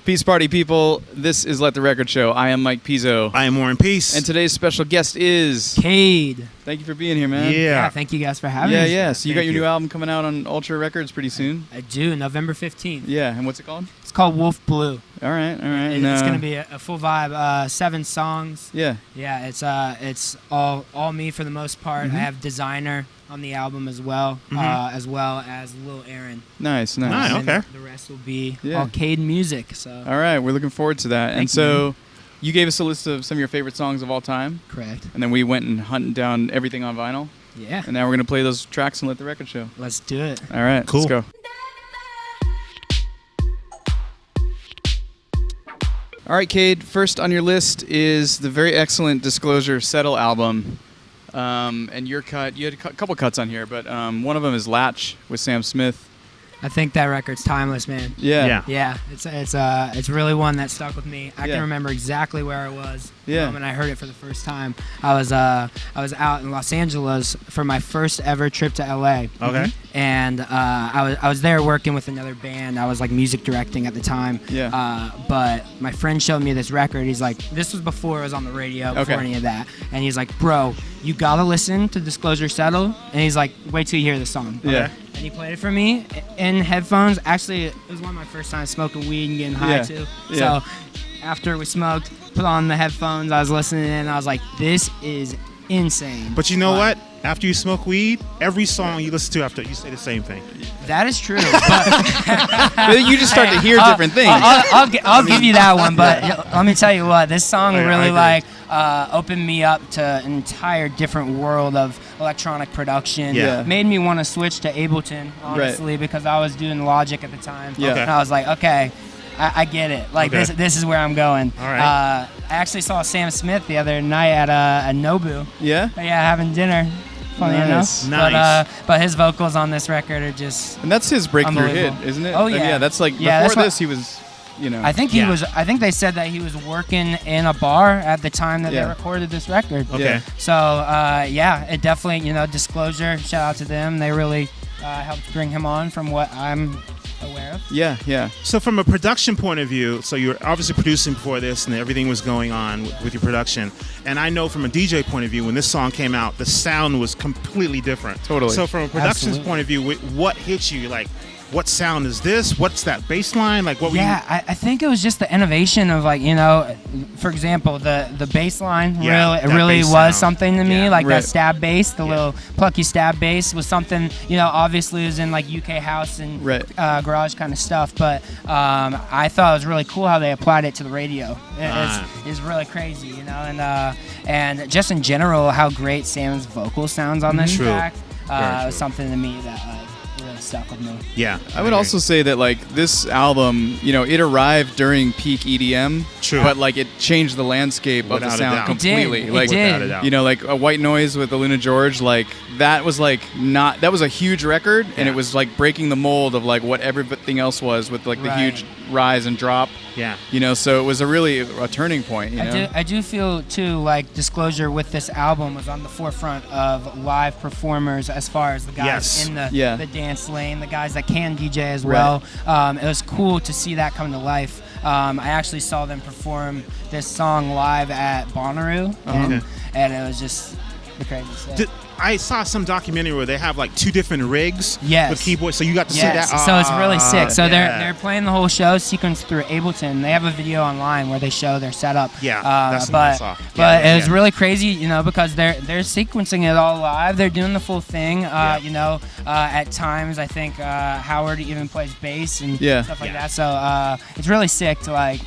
Peace party people, this is Let the Record Show. I am Mike Pizzo. I am War and Peace. And today's special guest is... CADE. Thank you for being here, man. Yeah, thank you guys for having me. Yeah. So you got your new album coming out on Ultra Records pretty soon? I do, November 15th. Yeah, and what's it called? It's called Wolf Blue. All right. It's going to be a full vibe, 7 songs. Yeah. Yeah, it's all me for the most part. Mm-hmm. I have Desiigner on the album as well, as well as Lil Aaron. Nice. Okay. The rest will be all CADE music. So. All right, we're looking forward to that. Thank you. You gave us a list of some of your favorite songs of all time. Correct. And then we went and hunted down everything on vinyl. Yeah. And now we're going to play those tracks and let the record show. Let's do it. All right, cool. Let's go. All right, CADE, first on your list is the very excellent Disclosure Settle album. And your cut, you had a couple cuts on here, but one of them is Latch with Sam Smith. I think that record's timeless, man. Yeah. Yeah, it's really one that stuck with me. I can remember exactly where I was when I heard it for the first time. I was out in Los Angeles for my first ever trip to LA. Okay. And I was there working with another band. I was like music directing at the time. Yeah. But my friend showed me this record. He's like, this was before it was on the radio, before any of that. And he's like, bro, you gotta listen to Disclosure Settle. And he's like, wait till you hear the song. Yeah. And he played it for me in headphones. Actually, it was one of my first times smoking weed and getting high too. Yeah. So after we smoked, put on the headphones, I was listening and I was like, this is insane. But you know what? After you smoke weed, every song you listen to after, you say the same thing. That is true. But You just start to hear different things. I'll give you that one, but let me tell you what, this song really opened me up to an entire different world of electronic production. Yeah. Made me want to switch to Ableton, honestly, because I was doing Logic at the time. Yeah. Okay. And I was like, okay, I get it. Like this is where I'm going. All right. I actually saw Sam Smith the other night at a Nobu. Yeah? Yeah, having dinner. Funny Nice. enough. But his vocals on this record are just... And that's his breakthrough hit, Unbelievable. isn't it? Oh, yeah. Yeah, that's like, Yeah, before that's this, he was, you know. I think he was. I think they said that he was working in a bar at the time that they Yeah. recorded this record. Okay. Yeah. So it definitely, Disclosure. Shout out to them. They really helped bring him on, from what I'm aware of. Yeah. So from a production point of view, so you're obviously producing before this and everything was going on with your production. And I know from a DJ point of view, when this song came out, the sound was completely different. Totally. So from a production Absolutely. point of view, what hits you? Like, what sound is this? What's that bass line? Like, what were you... I think it was just the innovation of, like, for example, the bass line that really bass was sound. something to me. Yeah. Like Right. that stab bass, the little plucky stab bass was something, obviously it was in like UK house and garage kind of stuff. But I thought it was really cool how they applied it to the radio. It's really crazy, and just in general, how great Sam's vocal sounds on this True. track Very true. was something to me that really stuck with me. Yeah. I would also say that, like, this album, it arrived during peak EDM. True. But, like, it changed the landscape of Without the a sound doubt. completely. It did. Like, It did. Without a doubt. like a White Noise with the Luna George, like, that was, like, that was a huge record, and it was, like, breaking the mold of, like, what everything else was with, like, the huge rise and drop. Yeah. So it was a turning point, I do feel too like Disclosure with this album was on the forefront of live performers as far as the guys in the dance lane, the guys that can DJ as well. It was cool to see that come to life. I actually saw them perform this song live at Bonnaroo, and it was just the craziest thing. I saw some documentary where they have like 2 different rigs with keyboards, so you got to see that. So it's really sick. So they're playing the whole show sequence through Ableton. They have a video online where they show their setup. Yeah, that's what I saw. But it was really crazy, because they're sequencing it all live. They're doing the full thing. At times I think Howard even plays bass and stuff like that. So it's really sick to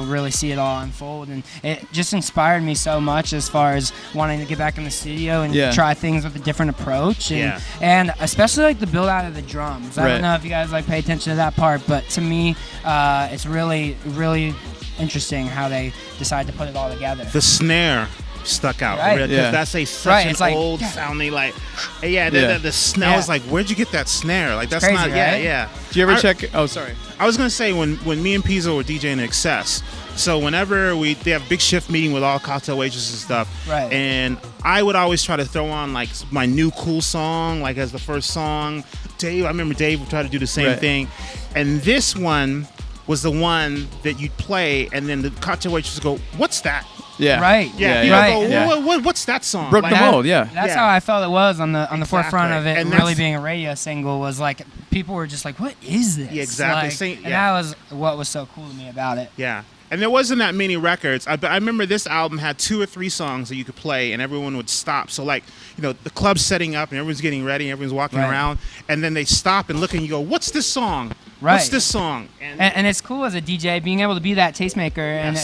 really see it all unfold, and it just inspired me so much as far as wanting to get back in the studio and try things with a different approach, and especially like the build out of the drums. I don't know if you guys pay attention to that part, but to me, it's really, really interesting how they decide to put it all together. The snare stuck out, because that's such an old sounding the snare. I was like, where'd you get that snare? Like, that's crazy, not right? Do you ever check? Oh, sorry. I was gonna say when me and Pizzo were DJing Excess. So whenever they have big shift meeting with all cocktail waitresses and stuff, and I would always try to throw on like my new cool song, like as the first song. I remember Dave would try to do the same thing, and this one was the one that you'd play, and then the cocktail waitress would go, "What's that?" Yeah. Right. Yeah. Right. Go, what's that song? Broke the mold. Yeah. That's how I felt it was on the forefront of it. And really being a radio single was like people were just like, "What is this?" Yeah, exactly. Like, and that was what was so cool to me about it. Yeah. And there wasn't that many records. I remember this album had 2 or 3 songs that you could play, and everyone would stop. So, like, the club's setting up, and everyone's getting ready, and everyone's walking around, and then they stop and look, and you go, "What's this song? Right. What's this song?" And it's cool as a DJ being able to be that tastemaker and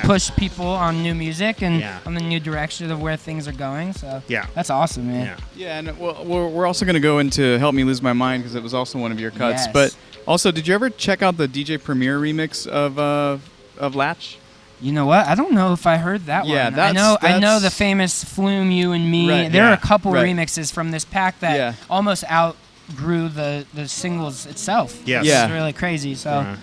push people on new music and on the new direction of where things are going. So that's awesome, man. Yeah, and we're also going to go into "Help Me Lose My Mind" because it was also one of your cuts. Yes. But also, did you ever check out the DJ Premier remix of Latch? You know what? I don't know if I heard that one. I know the famous Flume, You and Me. Right, there are a couple remixes from this pack that almost outgrew the singles itself. Yes. It's really crazy. So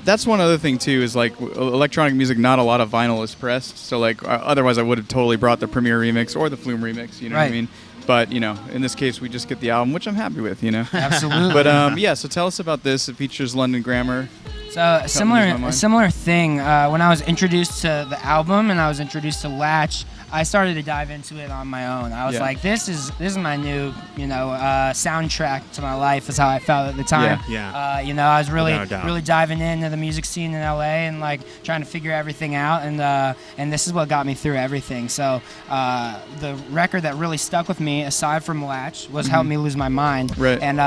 that's one other thing too is like electronic music, not a lot of vinyl is pressed. So like otherwise I would have totally brought the Premier remix or the Flume remix, you know what I mean? But, in this case, we just get the album, which I'm happy with, Absolutely. But, so tell us about this. It features London Grammar. So, a similar thing. When I was introduced to the album and I was introduced to Latch, I started to dive into it on my own. I was like, this is my new, soundtrack to my life is how I felt at the time. I was really diving into the music scene in LA and like trying to figure everything out, and this is what got me through everything. So the record that really stuck with me, aside from Latch, was "Help Me Lose My Mind." Right. And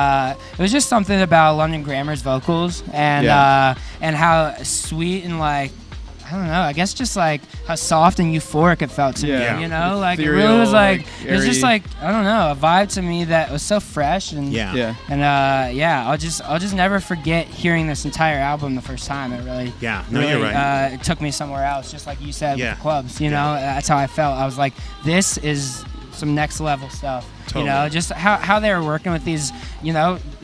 it was just something about London Grammar's vocals and how sweet and like, I don't know, I guess just like how soft and euphoric it felt to me, like ethereal, it really was like it was just like, I don't know, a vibe to me that was so fresh and I'll just never forget hearing this entire album the first time. It really you're right. It took me somewhere else, just like you said with the clubs, that's how I felt. I was like, this is some next level stuff. Totally. Just how they were working with these,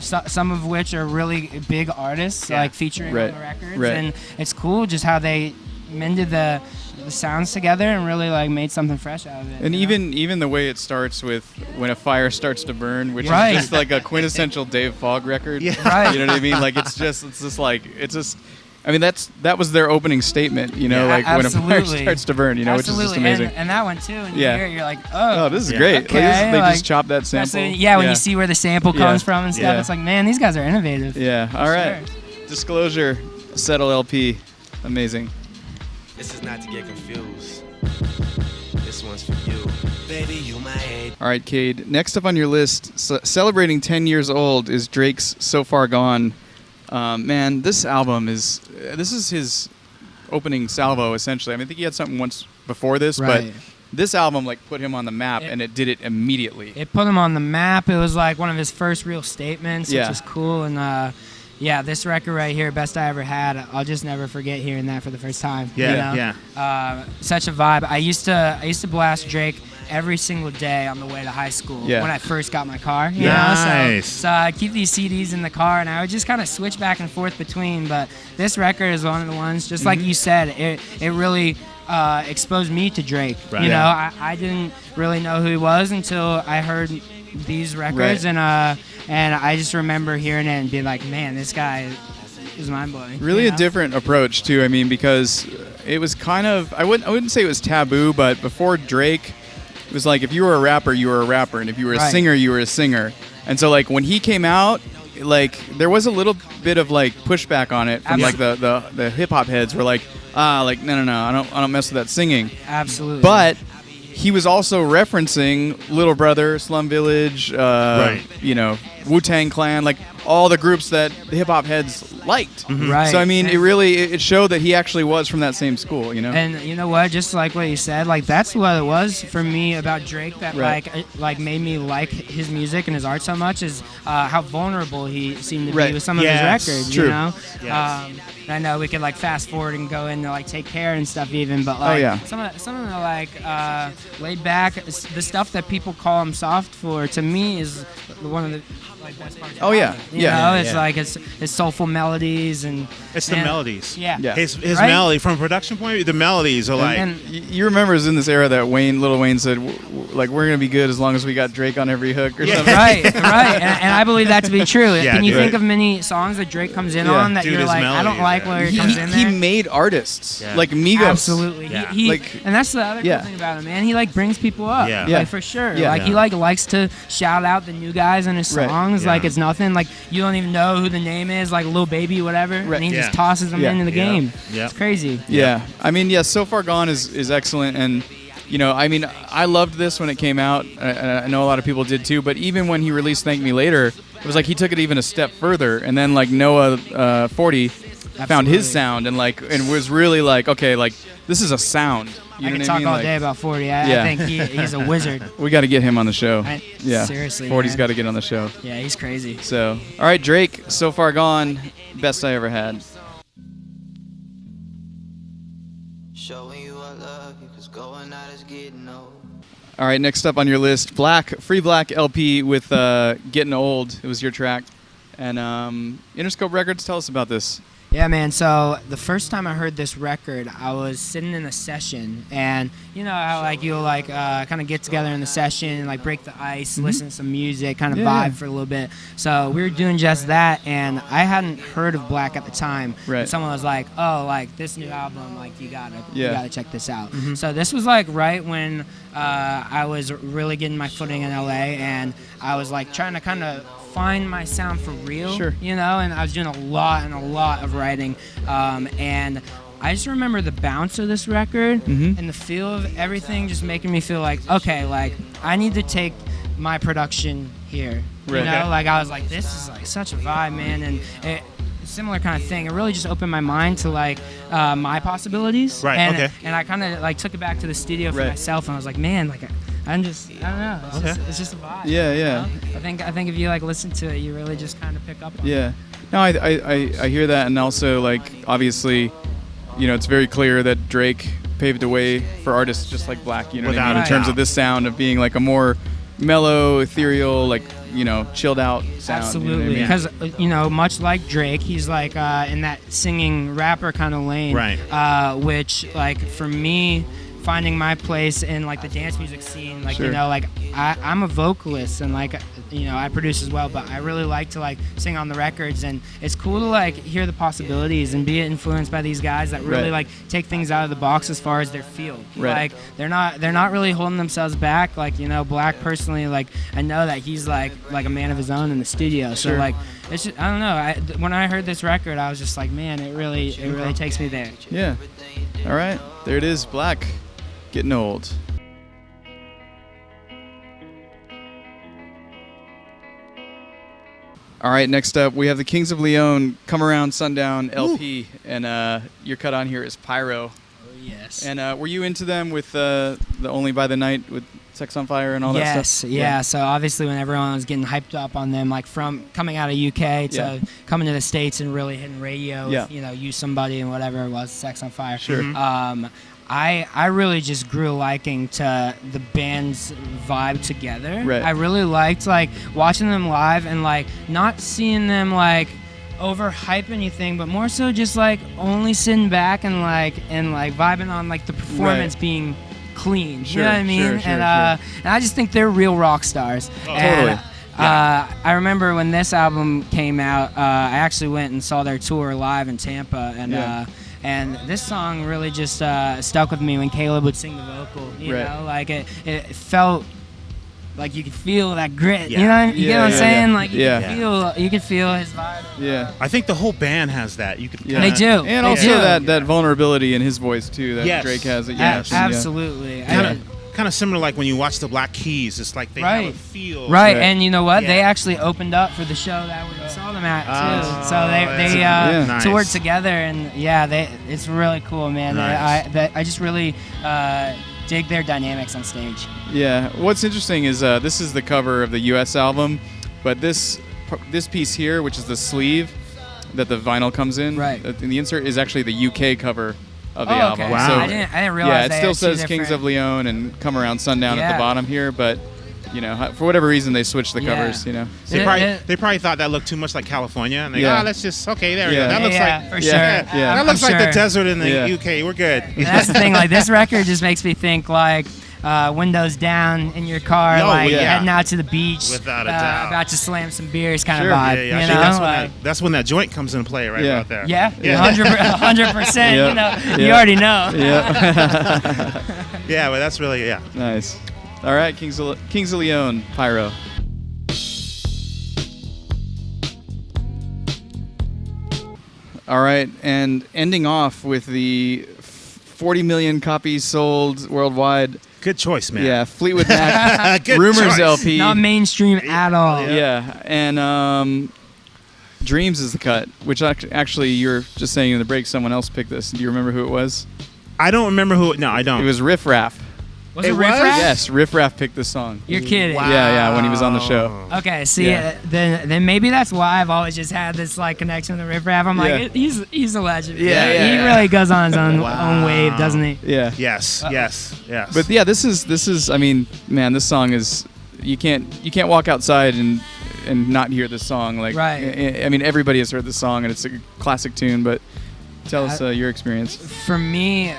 some of which are really big artists, like featuring on the records, and it's cool just how they mended the sounds together and really like made something fresh out of it. And even the way it starts with "When a Fire Starts to Burn," which is just like a quintessential Dave Fogg record. Right. You know what I mean? Like I mean, that was their opening statement, like absolutely. "When a fire starts to burn," which is just amazing. And that one too, and you hear it, you're like, oh, this is great. Okay, they just chop that sample. When you see where the sample comes from and stuff, it's like, man, these guys are innovative. Yeah, all right. Sure. Disclosure, Settle LP, amazing. This is not to get confused. This one's for you. Baby, you my age. All right, Cade. Next up on your list, celebrating 10 years old, is Drake's "So Far Gone." Man, this album is his opening salvo, essentially. I mean, I think he had something once before this, but this album like put him on the map, and it did it immediately. It put him on the map. It was like one of his first real statements, which is cool. And this record right here, "Best I Ever Had," I'll just never forget hearing that for the first time. Such a vibe. I used to blast Drake every single day on the way to high school when I first got my car. You know? So I'd keep these CDs in the car, and I would just kind of switch back and forth between. But this record is one of the ones, just like you said, it really exposed me to Drake. Right. I didn't really know who he was until I heard these records, and I just remember hearing it and being like, man, this guy is mind-blowing. Really a different approach too. I mean, because it was kind of, I wouldn't say it was taboo, but before Drake, it was like if you were a rapper, you were a rapper, and if you were a singer, you were a singer. And so like when he came out, like there was a little bit of like pushback on it from like the hip hop heads were like, no, I don't mess with that singing. Absolutely. But he was also referencing Little Brother, Slum Village, Wu-Tang Clan, like all the groups that the hip hop heads liked. Mm-hmm. Right. So I mean, it showed that he actually was from that same school, And you know what? Just like what you said, like that's what it was for me about Drake that like made me like his music and his art so much is how vulnerable he seemed to be with some of his records. True. Yes. I know we could like fast forward and go into like Take Care and stuff even, but like some of the like laid back, the stuff that people call him soft for, to me is one of the like best parts. Oh yeah, you know, it's like his soulful melodies and it's the melodies. Yeah. His melody from a production point of view, the melodies are like. And you remember it was in this era that Lil Wayne said, like, we're gonna be good as long as we got Drake on every hook or something. Right. And I believe that to be true. Can you think of many songs that Drake comes in on that you're like, I don't like where he comes in there? He made artists like Migos. Absolutely. And that's the other cool thing about him, man. He like brings people up. Like for sure. Like he like likes to shout out the new guys in his songs. Like it's nothing. Like you don't even know who the name is, like Lil Baby, whatever. And he just tosses them into the game. It's crazy. Yeah. I mean, So Far Gone is excellent, and you know, I mean, I loved this when it came out. I know a lot of people did too. But even when he released Thank Me Later, it was like he took it even a step further. And then like Noah 40 found his sound and was really like, okay, like this is a sound. I can talk all day about 40. I think he's a wizard. We got to get him on the show. Seriously, 40's got to get on the show. Yeah, he's crazy. So, all right, Drake, So Far Gone, best I ever had. Showing you I love you, 'cause going out is getting old. All right, next up on your list, Free Black LP with Getting Old. It was your track. And Interscope Records, tell us about this. Yeah, man. So the first time I heard this record, I was sitting in a session, and you know how like you'll like kind of get together in the session and like break the ice, listen to some music, kind of vibe for a little bit. So we were doing just that, and I hadn't heard of Black at the time. Right. And someone was like, "Oh, like this new album, like you gotta check this out." So this was like right when I was really getting my footing in LA, and I was like trying to kind of find my sound for real, you know, and I was doing a lot of writing, and I just remember the bounce of this record and the feel of everything just making me feel like, okay, like I need to take my production here, you know, like I was like, this is like such a vibe, man, and similar kind of thing. It really just opened my mind to like my possibilities, and I kind of like took it back to the studio for myself, and I was like, man, like I don't know. It's just a vibe. Yeah, you know? I think if you like listen to it, you really just kind of pick up on it. Yeah. No, I hear that, and also like obviously, you know, it's very clear that Drake paved the way for artists just like Black. You know what I mean? In terms of this sound of being like a more mellow, ethereal, like, you know, chilled out sound. Absolutely, because you know, much like Drake, he's like in that singing rapper kind of lane, which like for me, finding my place in like the dance music scene, like you know, like I'm a vocalist and like, you know, I produce as well, but I really like to like sing on the records, and it's cool to like hear the possibilities and be influenced by these guys that really like take things out of the box as far as their field. Like they're not really holding themselves back. Like, you know, Black personally, like I know that he's like a man of his own in the studio. So like it's just, I don't know. When I heard this record, I was just like, man, it really takes me there. Yeah. All right, there it is, Black. Getting Old. All right, next up we have the Kings of Leon Come Around Sundown LP, and your cut on here is Pyro. Oh, yes. And were you into them with the Only by the Night with Sex on Fire and all that stuff? Yeah. So obviously when everyone was getting hyped up on them, like from coming out of UK to coming to the States and really hitting radio, with, you know, You Somebody and whatever it was, Sex on Fire. I really just grew liking to the band's vibe together. I really liked like watching them live and like not seeing them like overhype anything, but more so just like only sitting back and vibing on like the performance being clean. You know what I mean? And I just think they're real rock stars. Totally. I remember when this album came out, I actually went and saw their tour live in Tampa, and this song really just stuck with me when Caleb would sing the vocal. You know, like it felt like you could feel that grit. You know, you get what I'm saying? Like you could feel his vibe. Yeah. I think the whole band has that. You could. They do. And they also do. that vulnerability in his voice too that Drake has. Absolutely. Kind of similar like when you watch the Black Keys. It's like they have a feel. And you know what? They actually opened up for the show that we saw them at too. So they toured together, and it's really cool, man. I just really dig their dynamics on stage. Yeah. What's interesting is this is the cover of the U.S. album, but this piece here, which is the sleeve that the vinyl comes in, in the insert, is actually the UK cover of the album. Okay. Wow. So, I didn't realize. Yeah, it still says Kings of Leon and Come Around Sundown at the bottom here, but you know, for whatever reason they switched the covers, you know. They probably thought that looked too much like California, and they let's just there we go. That looks like for sure. That looks like the desert in the UK. We're good. And that's the thing. Like this record just makes me think like windows down in your car, heading out to the beach, without a doubt, about to slam some beers, kind of vibe. Yeah, you know? That's when that joint comes into play, right about there. Yeah, 100%. You know, you already know. Yeah, but that's really nice. All right, Kings of Leon, Pyro. All right, and ending off with the 40 million copies sold worldwide. Good choice, man. Yeah, Fleetwood Mac Rumors choice. LP. Not mainstream at all. Yeah, and Dreams is the cut, which actually you were just saying in the break someone else picked this. Do you remember who it was? I don't remember who. No, I don't. It was Riff Raff. Was it Riff Raff? Yes, Riff Raff picked this song. You're kidding. Wow. Yeah, when he was on the show. Okay, see, then maybe that's why I've always just had this like connection with Riff Raff. I'm like, he's a legend. He really goes on his own wave, doesn't he? Yeah. Yes. But yeah, this is. I mean, man, this song is. You can't walk outside and not hear this song. Like, right. I mean, everybody has heard this song, and it's a classic tune. But tell us your experience. For me,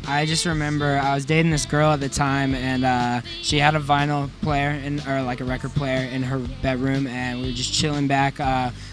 I just remember I was dating this girl at the time, and she had a vinyl player or like a record player in her bedroom, and we were just chilling back,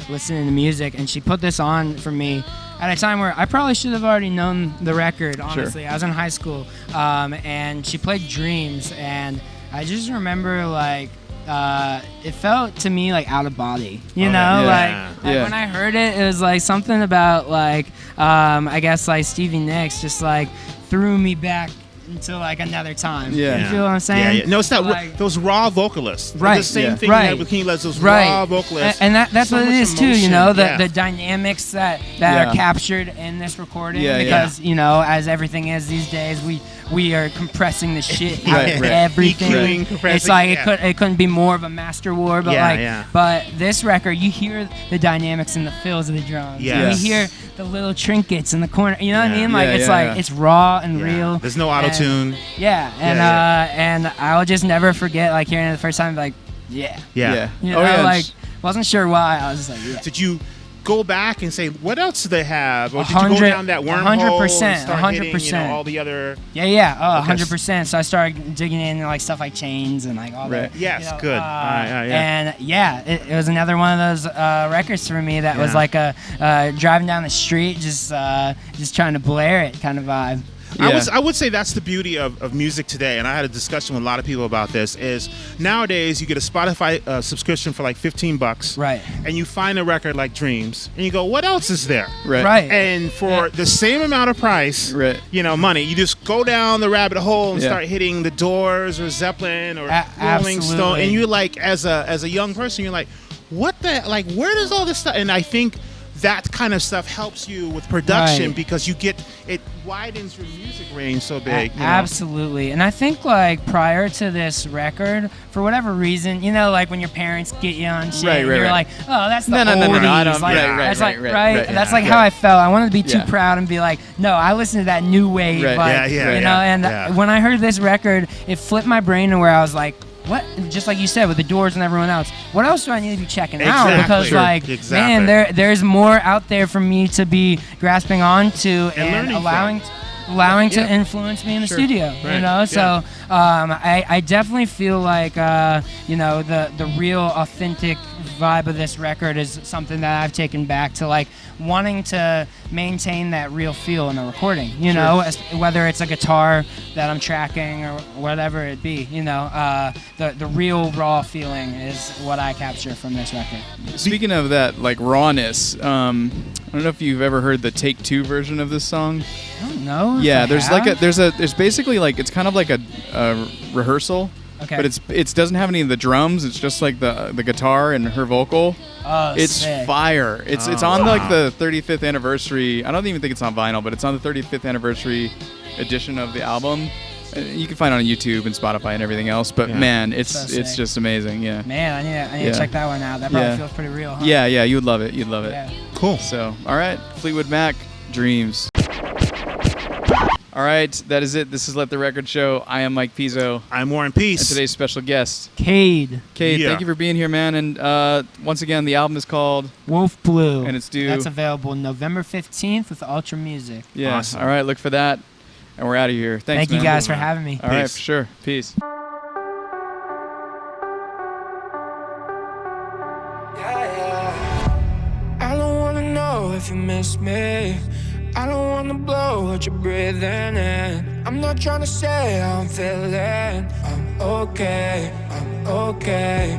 listening to music, and she put this on for me at a time where I probably should have already known the record, honestly. Sure. I was in high school, and she played Dreams, and I just remember like it felt to me like out of body, you know, like when I heard it, it was like something about like I guess like Stevie Nicks just like threw me back into like another time. Yeah. You feel what I'm saying? Yeah. No, it's not like, those raw vocalists. Right. The same thing you had with King Les, those raw vocalists. And that's so what it is emotion. too, you know, the dynamics that are captured in this recording because, you know, as everything is these days, we are compressing the shit out of everything. It's like it couldn't be more of a master war, but but this record, you hear the dynamics and the fills of the drums. Yeah. You hear the little trinkets in the corner. You know what I mean? Like it's raw and real. There's no auto tune. And I will just never forget like hearing it the first time. Like You know, like wasn't sure why. I was just like, Did you go back and say, what else do they have? Or did you go down that wormhole 100%, all the other... 100%. So I started digging in like stuff like chains and like all that. Yes, good. And it was another one of those records for me that was like a driving down the street, just trying to blare it kind of vibe. I would say that's the beauty of music today, and I had a discussion with a lot of people about this, is nowadays you get a Spotify subscription for like $15. Right. And you find a record like Dreams, and you go, what else is there? Right. And for the same amount of price, money, you just go down the rabbit hole and start hitting the Doors or Zeppelin or Rolling Stone, and you're like, as a young person, you're like, what the, like, where does all this stuff, and I think that kind of stuff helps you with production because you get it widens your music range so big. Absolutely. And I think like prior to this record, for whatever reason, you know, like when your parents get you on shit, you're like, oh, that's the oldies. No, I don't. That's like how I felt. I wanted to be too proud and be like, no, I listen to that new wave. You know, and when I heard this record, it flipped my brain to where I was like, what? Just like you said, with the Doors and everyone else, what else do I need to be checking out? Because, man, there's more out there for me to be grasping onto and allowing to influence me in the studio. You know, so I definitely feel like you know, the real authentic vibe of this record is something that I've taken back to like wanting to maintain that real feel in the recording, you know, whether it's a guitar that I'm tracking or whatever it be, you know, the real raw feeling is what I capture from this record. Speaking of that, like rawness, I don't know if you've ever heard the Take Two version of this song. I don't know. Yeah, there's basically like, it's kind of like a rehearsal. Okay. But it doesn't have any of the drums. It's just like the guitar and her vocal. Oh, it's sick. Fire. It's on like the 35th anniversary. I don't even think it's on vinyl, but it's on the 35th anniversary edition of the album. You can find it on YouTube and Spotify and everything else. But man, it's just amazing. Yeah. Man, I need to check that one out. That probably feels pretty real. Huh? Yeah, you would love it. You'd love it. Yeah. Cool. So, all right, Fleetwood Mac, Dreams. All right, that is it. This is Let the Record Show. I am Mike Pizzo. I'm War and Peace. And today's special guest, CADE. CADE, thank you for being here, man. And once again, the album is called Wolf Blue. And it's due. That's available November 15th with Ultra Music. Yeah. Awesome. All right, look for that. And we're out of here. Thanks, Thank you man. guys for having me. All right, for sure. Peace. I don't wanna know if you miss me. I don't wanna blow what you're breathing in. I'm not trying to say how I'm feeling. I'm okay, I'm okay.